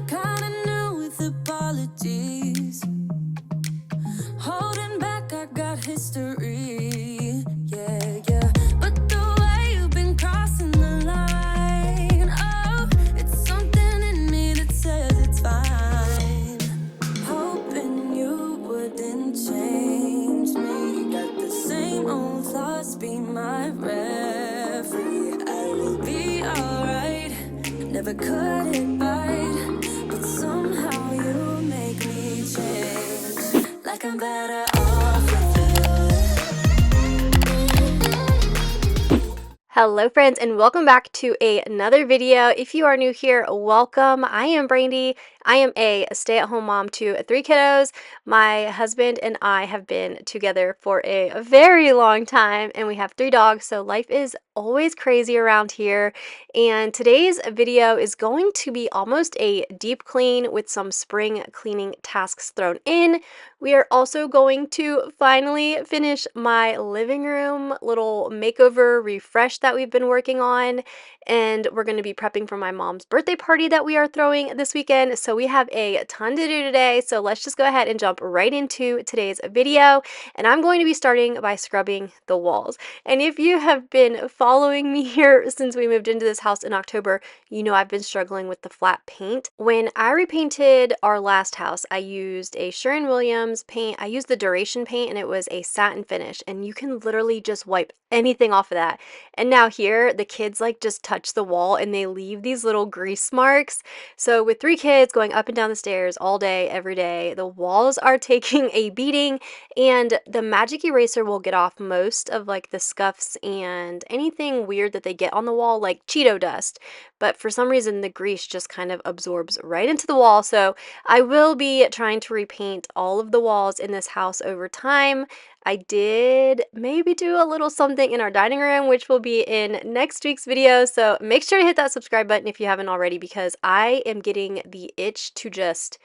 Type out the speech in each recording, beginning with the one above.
kinda new with apologies. Holding back, I got history. Yeah, yeah. But the way you've been crossing the line, oh, it's something in me that says it's fine. Hoping you wouldn't change me. Got the same old thoughts, be my referee. I will be alright. Never cut it right, but somehow you make me change. Like I'm better off with you. Hello friends, and welcome back to another video. If you are new here, welcome. I am Brandy. I am a stay-at-home mom to 3 kiddos. My husband and I have been together for a very long time, and we have 3 dogs, so life is always crazy around here. And today's video is going to be almost a deep clean with some spring cleaning tasks thrown in. We are also going to finally finish my living room little makeover refresh that we've been working on, and we're going to be prepping for my mom's birthday party that we are throwing this weekend. So we have a ton to do today, so let's just go ahead and jump right into today's video. And I'm going to be starting by scrubbing the walls. And if you have been following me here since we moved into this house in October, you know I've been struggling with the flat paint. When I repainted our last house, I used a Sherwin-Williams paint. I used the Duration paint, and it was a satin finish, and you can literally just wipe anything off of that. And now here, the kids like just touch the wall and they leave these little grease marks. So with 3 kids going up and down the stairs all day, every day, the walls are taking a beating, and the magic eraser will get off most of like the scuffs and anything weird that they get on the wall, like Cheeto dust. But for some reason, the grease just kind of absorbs right into the wall. So I will be trying to repaint all of the walls in this house over time. I did maybe do a little something in our dining room, which will be in next week's video. So make sure to hit that subscribe button if you haven't already, because I am getting the itch to just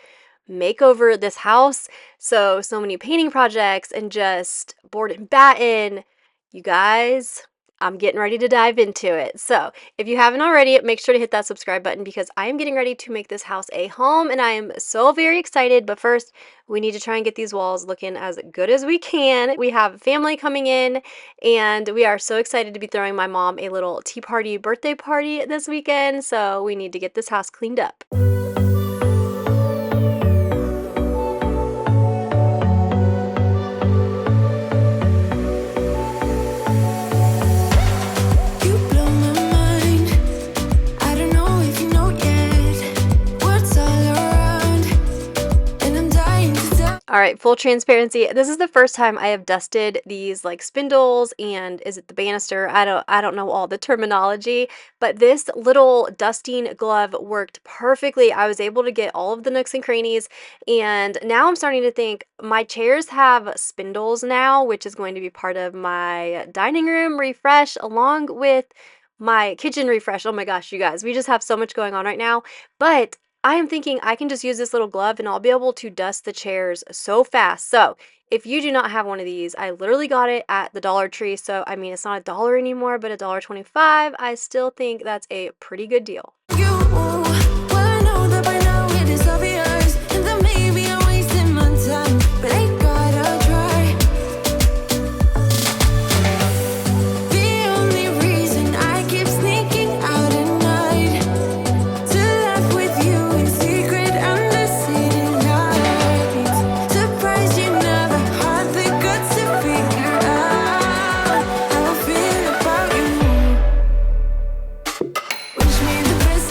make over this house. So many painting projects and just board and batten. You guys, I'm getting ready to dive into it. So if you haven't already, make sure to hit that subscribe button, because I am getting ready to make this house a home, and I am so very excited. But first, we need to try and get these walls looking as good as we can. We have family coming in, and we are so excited to be throwing my mom a little tea party, birthday party this weekend. So we need to get this house cleaned up. All right, full transparency. This is the first time I have dusted these like spindles, and is it the banister? I don't know all the terminology, but this little dusting glove worked perfectly. I was able to get all of the nooks and crannies, and now I'm starting to think my chairs have spindles now, which is going to be part of my dining room refresh along with my kitchen refresh. Oh my gosh, you guys, we just have so much going on right now. But I am thinking I can just use this little glove and I'll be able to dust the chairs so fast. So if you do not have one of these, I literally got it at the Dollar Tree. So I mean, it's not $1 anymore, but $1.25. I still think that's a pretty good deal. Wish me the best.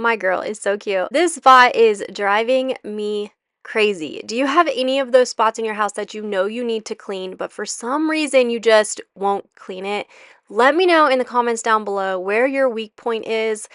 my girl is so cute. This spot is driving me crazy. Do you have any of those spots in your house that you know you need to clean, but for some reason you just won't clean it? Let me know in the comments down below where your weak point is.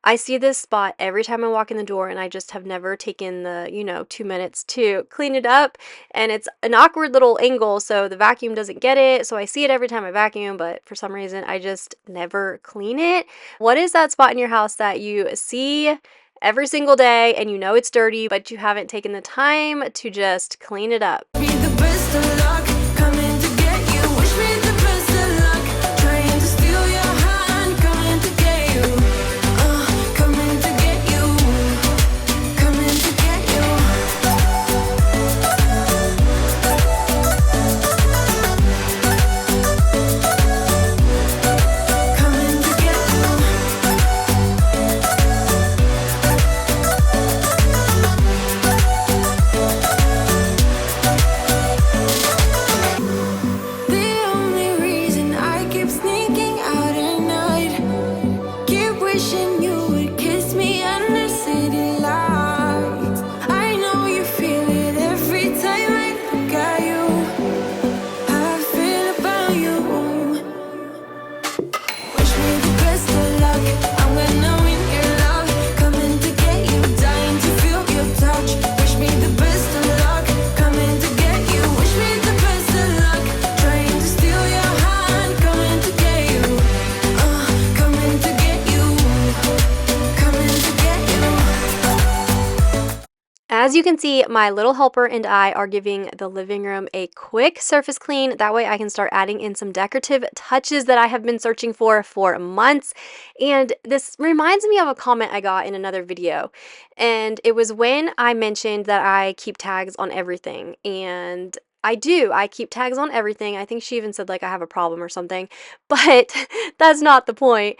I see this spot every time I walk in the door, and I just have never taken the, 2 minutes to clean it up. And it's an awkward little angle, so the vacuum doesn't get it. So I see it every time I vacuum, but for some reason I just never clean it. What is that spot in your house that you see every single day and you know it's dirty, but you haven't taken the time to just clean it up? Be the best of luck, coming to get you. Wish me the best of luck, trying to steal your hand, coming to get you. Coming to get you, coming to get you. Coming to get The only reason I keep sneaking out at night, keep wishing you would kiss me under city lights. I know you feel it every time I look at you. How I feel about you. Wish me the best of luck, I'm gonna win your love. Coming to get you, dying to feel your touch. Wish me the best of luck, coming to get you. Wish me the best of luck, trying to steal your hand. Coming to get you, coming to get you, coming to get you. As you can see, my little helper and I are giving the living room a quick surface clean. That way I can start adding in some decorative touches that I have been searching for months. And this reminds me of a comment I got in another video. And it was when I mentioned that I keep tags on everything. And I do. I keep tags on everything. I think she even said like I have a problem or something. But that's not the point.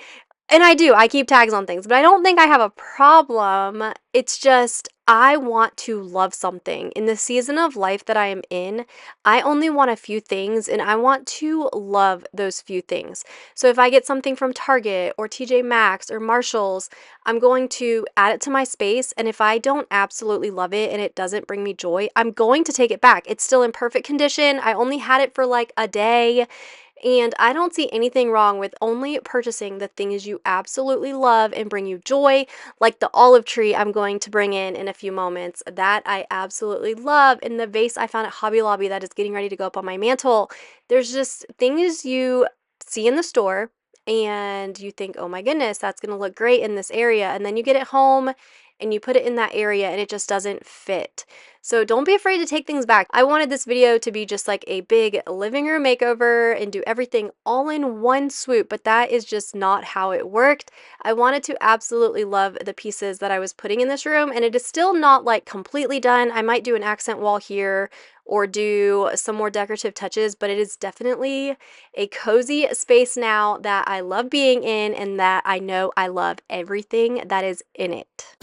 And I do. I keep tags on things, but I don't think I have a problem. It's just I want to love something. In the season of life that I am in, I only want a few things, and I want to love those few things. So if I get something from Target or TJ Maxx or Marshalls, I'm going to add it to my space, and if I don't absolutely love it and it doesn't bring me joy, I'm going to take it back. It's still in perfect condition. I only had it for like a day. And I don't see anything wrong with only purchasing the things you absolutely love and bring you joy, like the olive tree I'm going to bring in a few moments. That I absolutely love. And the vase I found at Hobby Lobby that is getting ready to go up on my mantle. There's just things you see in the store and you think, oh my goodness, that's going to look great in this area. And then you get it home and you put it in that area and it just doesn't fit. So don't be afraid to take things back. I wanted this video to be just like a big living room makeover and do everything all in one swoop, but that is just not how it worked. I wanted to absolutely love the pieces that I was putting in this room, and it is still not like completely done. I might do an accent wall here or do some more decorative touches, but it is definitely a cozy space now that I love being in and that I know I love everything that is in it.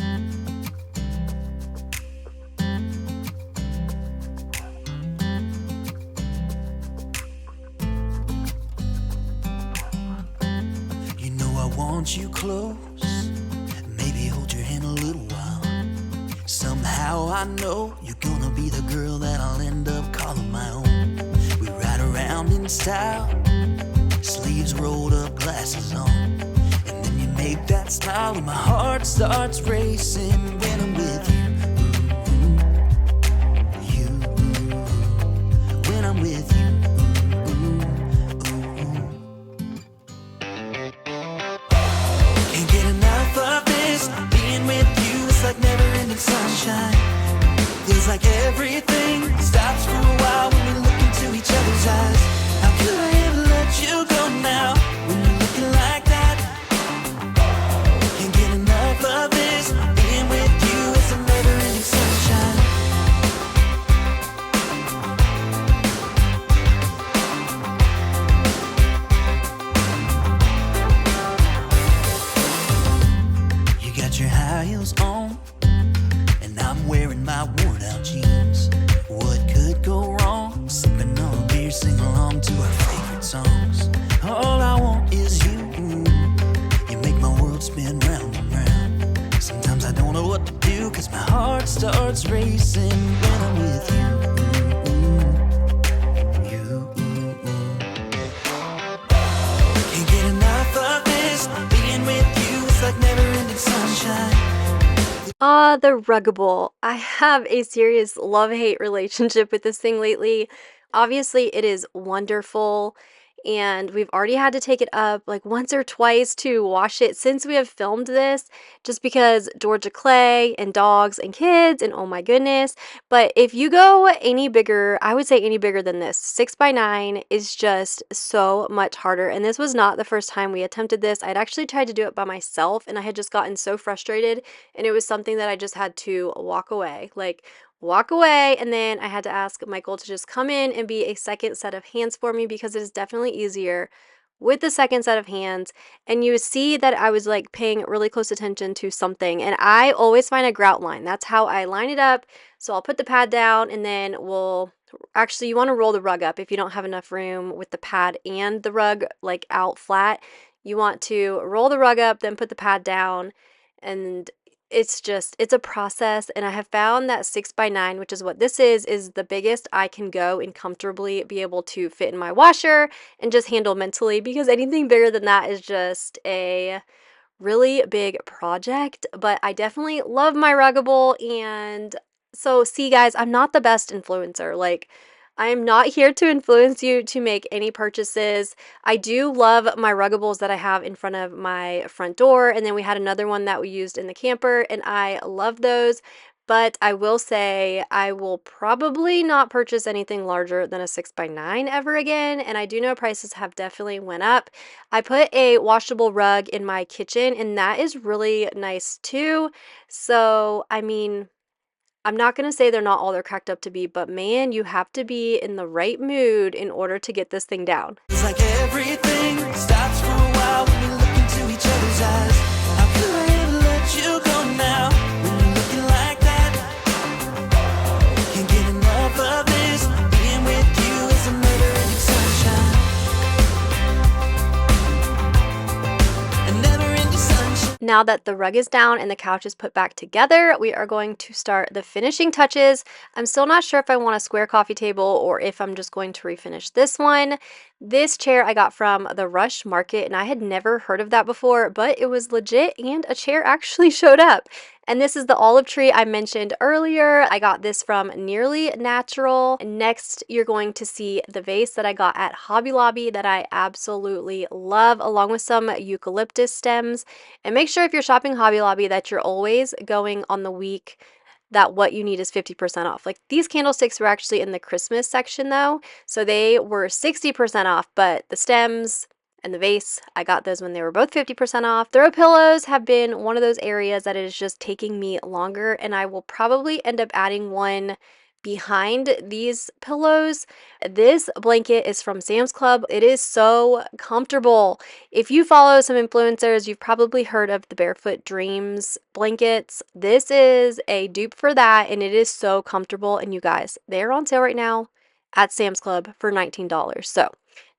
I want you close, maybe hold your hand a little while. Somehow I know you're gonna be the girl that I'll end up calling my own. We ride around in style, sleeves rolled up, glasses on, and then you make that smile and my heart starts racing when I'm with you. When I'm with you. Like never-ending sunshine. Feels like everything stops for a while when we look into each other's eyes. How could I ever let you go now when you're looking like that? Can't get enough of this. Being with you is a never-ending sunshine. You got your high heels on, and I'm wearing my worn out jeans. heart's racing when I'm with you. Can't get enough of this. Being with you is like never-ending sunshine. Ah, the Ruggable. I have a serious love-hate relationship with this thing lately. Obviously, it is wonderful, and we've already had to take it up like once or twice to wash it since we have filmed this, just because Georgia Clay and dogs and kids, and oh my goodness. But if you go any bigger, I would say any bigger than this, 6x9 is just so much harder. And this was not the first time we attempted this. I'd actually tried to do it by myself, and I had just gotten so frustrated, and it was something that I just had to walk away. Like, walk away, and then I had to ask Michael to just come in and be a second set of hands for me, because it is definitely easier with the second set of hands. And you see that I was like paying really close attention to something, and I always find a grout line. That's how I line it up. So I'll put the pad down, and then we'll actually, you want to roll the rug up if you don't have enough room with the pad and the rug like out flat. You want to roll the rug up, then put the pad down, and it's a process. And I have found that 6x9, which is what this is the biggest I can go and comfortably be able to fit in my washer and just handle mentally, because anything bigger than that is just a really big project. But I definitely love my Ruggable. And so, see guys, I'm not the best influencer. Like, I am not here to influence you to make any purchases. I do love my Ruggables that I have in front of my front door, and then we had another one that we used in the camper, and I love those. But I will say I will probably not purchase anything larger than a 6x9 ever again, and I do know prices have definitely went up. I put a washable rug in my kitchen, and that is really nice too. So, I mean, I'm not going to say they're not all they're cracked up to be, but man, you have to be in the right mood in order to get this thing down. It's like everything stops for a while when we look into each other's eyes. How could I ever let you go now when you're looking like that? Can't get enough of this. Being with you is a never-ending sunshine. A never-ending sunshine. Now that the rug is down and the couch is put back together, we are going to start the finishing touches. I'm still not sure if I want a square coffee table or if I'm just going to refinish this one. This chair I got from the Rush Market, and I had never heard of that before, but it was legit and a chair actually showed up. And this is the olive tree I mentioned earlier. I got this from Nearly Natural. Next, you're going to see the vase that I got at Hobby Lobby that I absolutely love, along with some eucalyptus stems. And make sure if you're shopping Hobby Lobby that you're always going on the week that what you need is 50% off. Like, these candlesticks were actually in the Christmas section though, so they were 60% off, but the stems and the vase, I got those when they were both 50% off. Throw pillows have been one of those areas that is just taking me longer, and I will probably end up adding one behind these pillows. This blanket is from Sam's Club. It is so comfortable. If you follow some influencers, you've probably heard of the Barefoot Dreams blankets. This is a dupe for that, and it is so comfortable. And you guys, they're on sale right now at Sam's Club for $19. So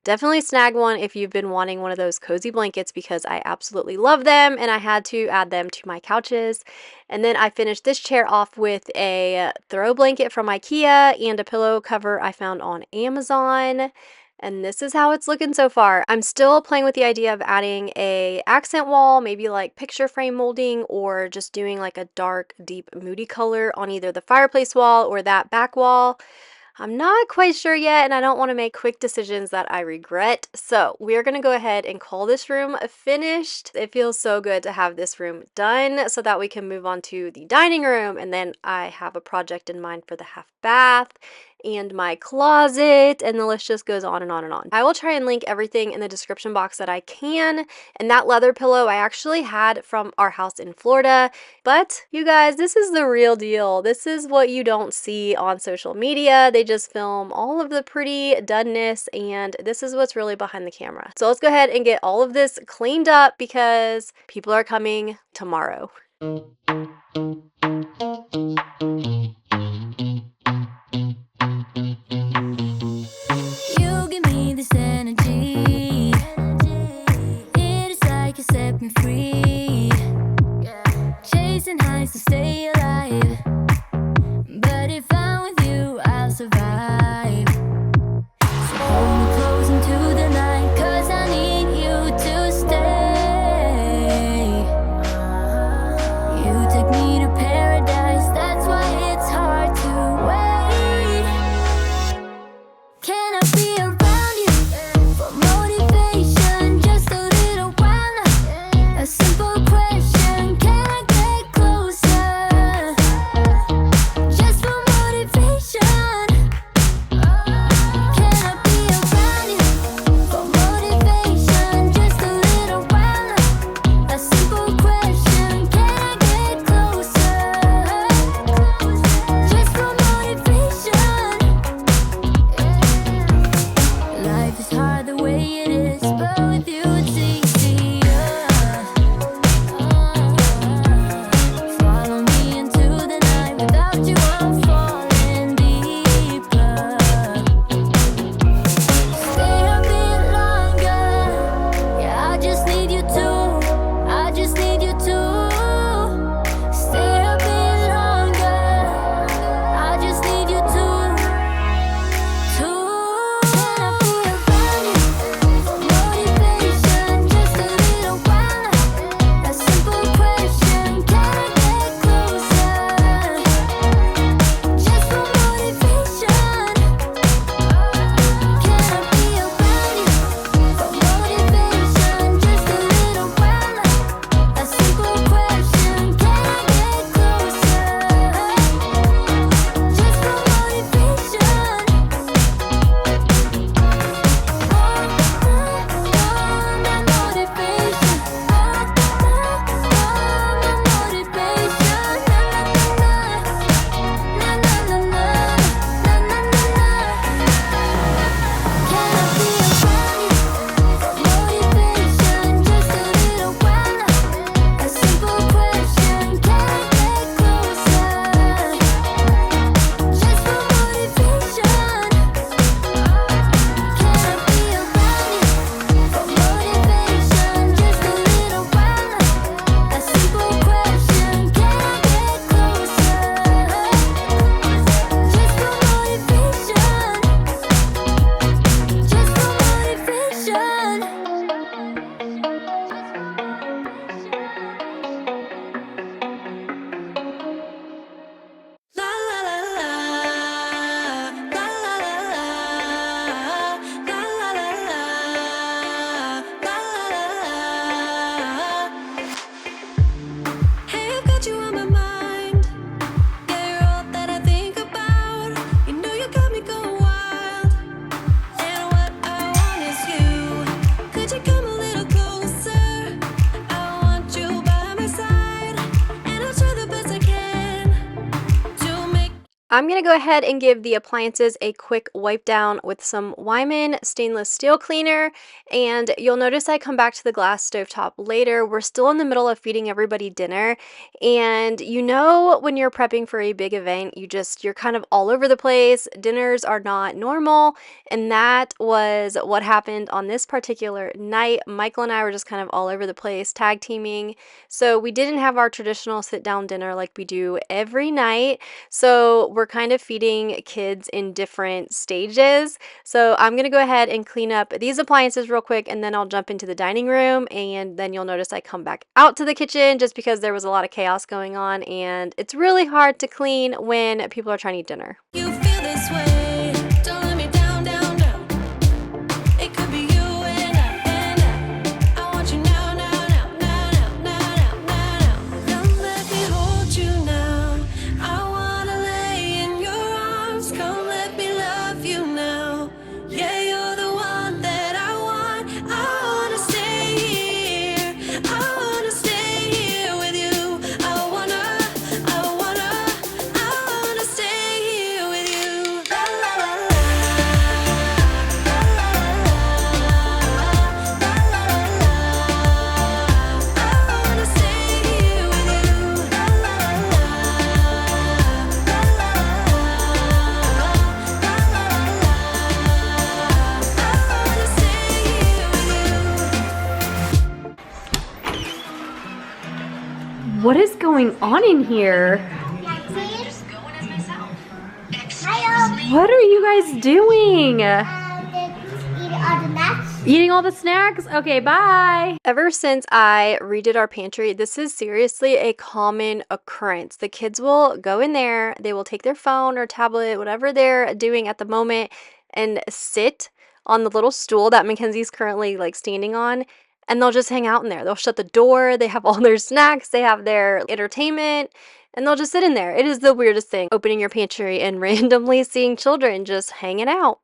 definitely snag one if you've been wanting one of those cozy blankets, because I absolutely love them and I had to add them to my couches. And then I finished this chair off with a throw blanket from IKEA and a pillow cover I found on Amazon. And this is how it's looking so far. I'm still playing with the idea of adding a accent wall, maybe like picture frame molding, or just doing like a dark, deep, moody color on either the fireplace wall or that back wall. I'm not quite sure yet, and I don't want to make quick decisions that I regret. So we're going to go ahead and call this room finished. It feels so good to have this room done so that we can move on to the dining room. And then I have a project in mind for the half bath and my closet, and the list just goes on and on and on. I will try and link everything in the description box that I can. And that leather pillow I actually had from our house in Florida. But you guys, this is the real deal. This is what you don't see on social media. They just film all of the pretty doneness, and this is what's really behind the camera. So let's go ahead and get all of this cleaned up because people are coming tomorrow. You give me this energy. It is like you set me free. Chasing highs to stay alive. I'm going to go ahead and give the appliances a quick wipe down with some Wyman stainless steel cleaner, and you'll notice I come back to the glass stovetop later. We're still in the middle of feeding everybody dinner, and you know when you're prepping for a big event, you're kind of all over the place. Dinners are not normal, and that was what happened on this particular night. Michael and I were just kind of all over the place, tag teaming, so we didn't have our traditional sit down dinner like we do every night. So we're kind of feeding kids in different stages. So I'm going to go ahead and clean up these appliances real quick, and then I'll jump into the dining room, and then you'll notice I come back out to the kitchen just because there was a lot of chaos going on, and it's really hard to clean when people are trying to eat dinner. You feel this way, don't let me down, down, down. It could be you and I want you now, now, now, now, now, now, now, now. Come let me hold you now. I wanna lay in your arms. Come let me love you now. Yeah, you're the one that I want. I wanna stay here. I wanna stay here with you. I wanna stay here with you. La la la la. I wanna stay here with you. La la I wanna stay here with you. What is going on in here? What are you guys doing? Eating all the snacks? Okay, bye. Ever since I redid our pantry, this is seriously a common occurrence. The kids will go in there, they will take their phone or tablet, whatever they're doing at the moment, and sit on the little stool that Mackenzie's currently like standing on, and they'll just hang out in there. They'll shut the door, they have all their snacks, they have their entertainment, and they'll just sit in there. It is the weirdest thing, opening your pantry and randomly seeing children just hanging out.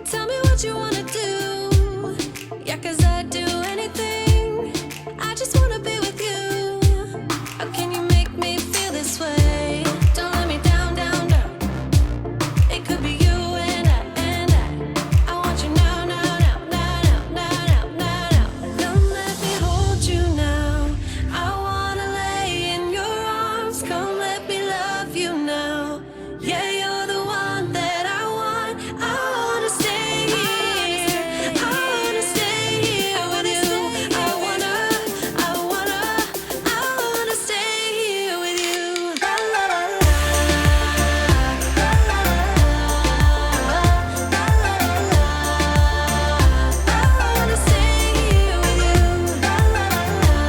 Tell me what you wanna do. Yeah, 'cause I'd do anything. I just wanna be with you. How can you make me feel this way? Don't let me down, down, down. It could be you and I want you now, now, now, now, now, now, now, now. Come let me hold you now. I wanna lay in your arms. Come let me love you now. Yeah, you're the one that I want. I wanna stay here. I wanna stay here with you. I wanna stay here with you. La la la la. La la la la. I wanna stay here with you. La la I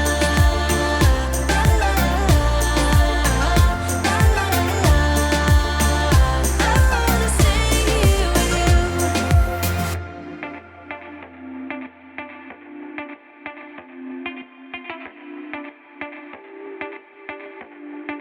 wanna stay here with you.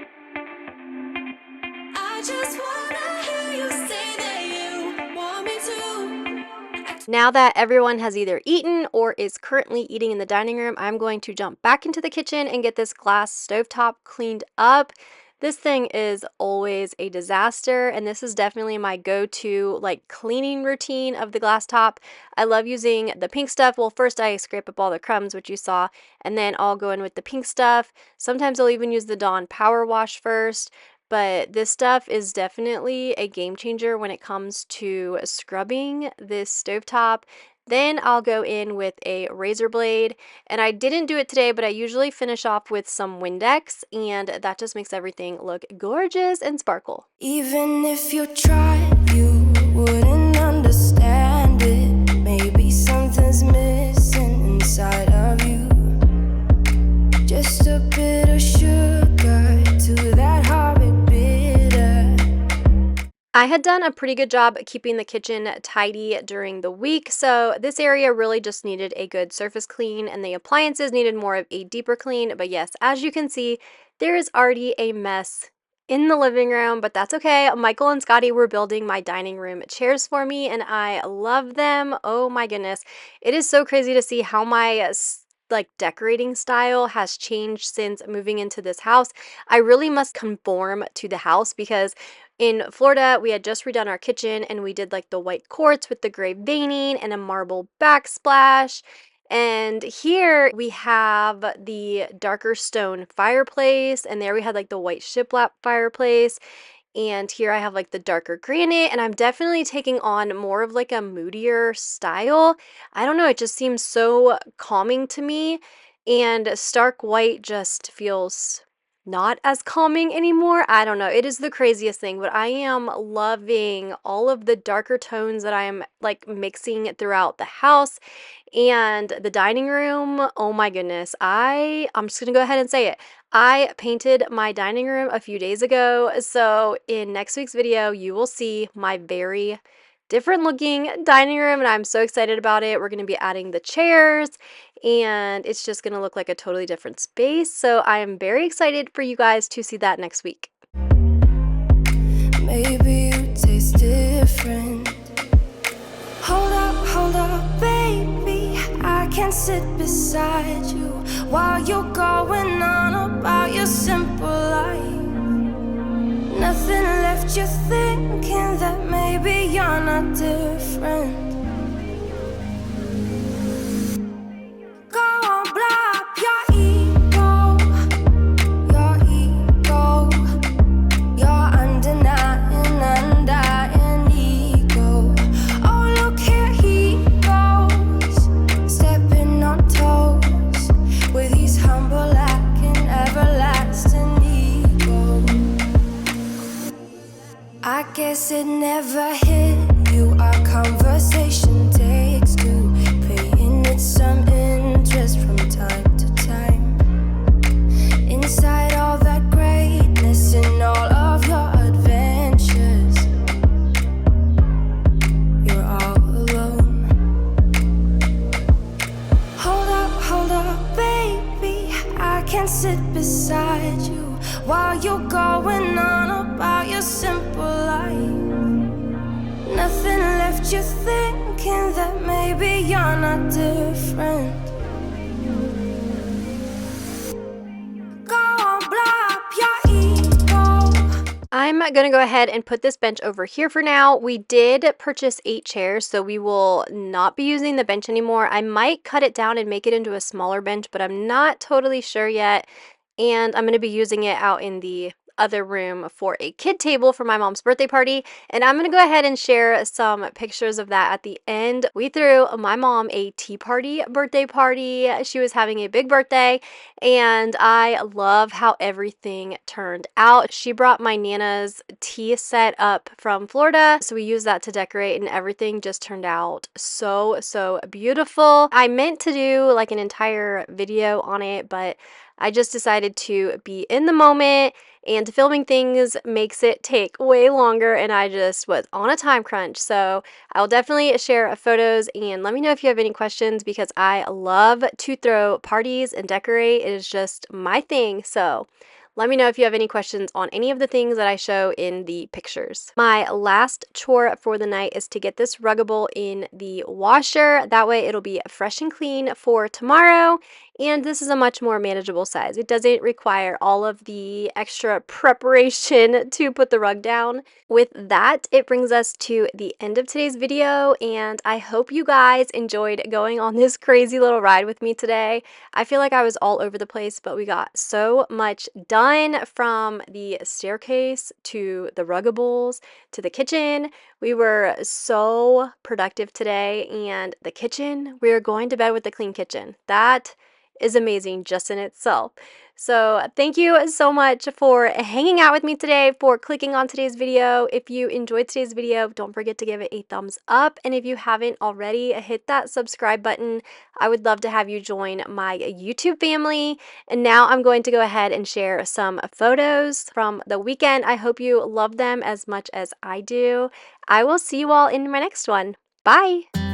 I just wanna hear you say that you want me to. Now that everyone has either eaten or is currently eating in the dining room, I'm going to jump back into the kitchen and get this glass stovetop cleaned up. This thing is always a disaster, and this is definitely my go-to like cleaning routine of the glass top. I love using the pink stuff. Well, first I scrape up all the crumbs, which you saw, and then I'll go in with the pink stuff. Sometimes I'll even use the Dawn Power Wash first. But this stuff is definitely a game changer when it comes to scrubbing this stovetop. Then I'll go in with a razor blade, and I didn't do it today, but I usually finish off with some Windex, and that just makes everything look gorgeous and sparkle. Even if you tried, you wouldn't understand it. Maybe something's missing inside of you. Just a bit of sugar to that horrid bitter. I had done a pretty good job keeping the kitchen tidy during the week, so this area really just needed a good surface clean, and the appliances needed more of a deeper clean. But yes, as you can see, there is already a mess in the living room, but that's okay. Michael and Scotty were building my dining room chairs for me, and I love them. Oh my goodness. It is so crazy to see how my like decorating style has changed since moving into this house. I really must conform to the house because In Florida, we had just redone our kitchen and we did like the white quartz with the gray veining and a marble backsplash. And here we have the darker stone fireplace, and there we had like the white shiplap fireplace. And here I have like the darker granite, and I'm definitely taking on more of like a moodier style. I don't know, it just seems so calming to me. And stark white just feels not as calming anymore. I don't know. It is the craziest thing, but I am loving all of the darker tones that I am like mixing throughout the house. And the dining room, oh my goodness. I'm just gonna go ahead and say it. I painted my dining room a few days ago. So in next week's video, you will see my very different looking dining room, and I'm so excited about it. We're going to be adding the chairs, and it's just going to look like a totally different space. So I am very excited for you guys to see that next week. Maybe you taste different. Hold up, baby. I can't sit beside you while you're going on about your simple life. Nothing left you thinking that maybe you're not different. Go on, blow up your ego, your undying ego. Oh, look here he goes, stepping on toes with his humble lacking everlasting ego. I guess it never hit you. Our conversation takes two, paying it some interest from time to time. Inside all that greatness and all of your adventures, you're all alone. Hold up, baby. I can't sit beside you while you're going on about your simple life. Nothing left you thinking that maybe you're not different. Go on, blow up your ego. I'm going to go ahead and put this bench over here for now. We did purchase 8 chairs, so we will not be using the bench anymore. I might cut it down and make it into a smaller bench, but I'm not totally sure yet. And I'm going to be using it out in the other room for a kid table for my mom's birthday party, and I'm going to go ahead and share some pictures of that at the end. We threw my mom a tea party birthday party. She was having a big birthday, and I love how everything turned out. She brought my Nana's tea set up from Florida, so we used that to decorate, and everything just turned out so beautiful. I meant to do like an entire video on it, but I just decided to be in the moment, and filming things makes it take way longer, and I just was on a time crunch. So I'll definitely share photos, and let me know if you have any questions, because I love to throw parties and decorate. It is just my thing. So let me know if you have any questions on any of the things that I show in the pictures. My last chore for the night is to get this ruggable in the washer. That way it'll be fresh and clean for tomorrow. And this is a much more manageable size. It doesn't require all of the extra preparation to put the rug down. With that, it brings us to the end of today's video, and I hope you guys enjoyed going on this crazy little ride with me today. I feel like I was all over the place, but we got so much done, from the staircase to the ruggables to the kitchen. We were so productive today, and the kitchen, we are going to bed with the clean kitchen. That is amazing just in itself. So thank you so much for hanging out with me today, for clicking on today's video. If you enjoyed today's video, don't forget to give it a thumbs up. And if you haven't already, hit that subscribe button. I would love to have you join my YouTube family. And now I'm going to go ahead and share some photos from the weekend. I hope you love them as much as I do. I will see you all in my next one. Bye!